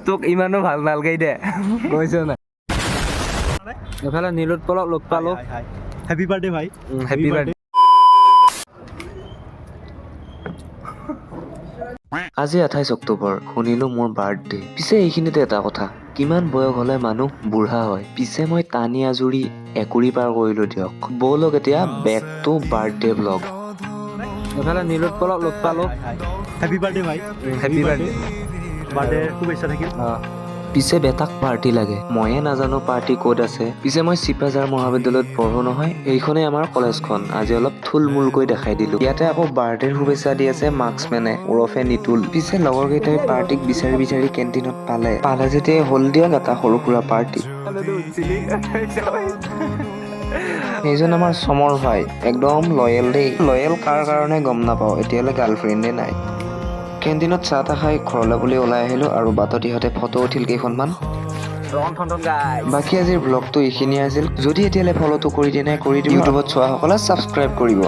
তোক ইমানো ভাল নালগাই দে কৈছ না এফালে নীলোৎ পলক লগ পালো হ্যাপি বার্থডে ভাই হ্যাপি বাৰ্থডে আজি 28 অক্টোবৰ শুনিলো মোৰ বাৰ্থডে পিছে এইখিনিতে এটা কথা কিমান বয়স হলে মানুহ বুঢ়া হয় পিছে মই টানি আজুৰি একুৰি পাৰ কৰিলো দিয়ক ব'লক এতিয়া বেক টু বাৰ্থডে ব্লগ এফালে নীলোৎ পলক লগ পালো হ্যাপি বাৰ্থডে ভাই হ্যাপি বাৰ্থডে বাৰ্থডে শুভেচ্ছা থাকিল পিছে বেটাক পাৰ্টি লাগে ময়ে নাজানো পাৰ্টি ক'ত আছে পিছে মই চিপাঝাৰ মহাবিদ্যালয়ত পঢ়ো নহয় এইখনেই আমাৰ কলেজখন আজি অলপ থুলমূলকৈ দেখাই দিলো ইয়াতে আকৌ বাৰ্থডেৰ শুভেচ্ছা দি আছে মাৰ্কছমেনে ওৰফে নিতুল পিছে লগৰ কেইটাই পাৰ্টিক বিচাৰি বিচাৰি কেণ্টিনত পালে যেতিয়া হ'ল দিয়ক এটা সৰু সুৰা পাৰ্টি এইজন আমাৰ চমৰ ভাই একদম লয়েল দেই লয়েল কাৰ কাৰণে গম নাপাওঁ এতিয়ালৈ গাৰ্লফ্ৰেণ্ডে নাই কেণ্টিনত চাহ তাহ খাই ঘৰলৈ বুলি ওলাই আহিলো আৰু বাটত ইহঁতে ফটো উঠিল কেইখনমান বাকী আজিৰ ব্লগটো এইখিনিয়ে আছিল যদি এতিয়ালৈ ফলোটো কৰি দিয়া নাই কৰি দিব ইউটিউবত চোৱাসকলে ছাবস্ক্ৰাইব কৰিব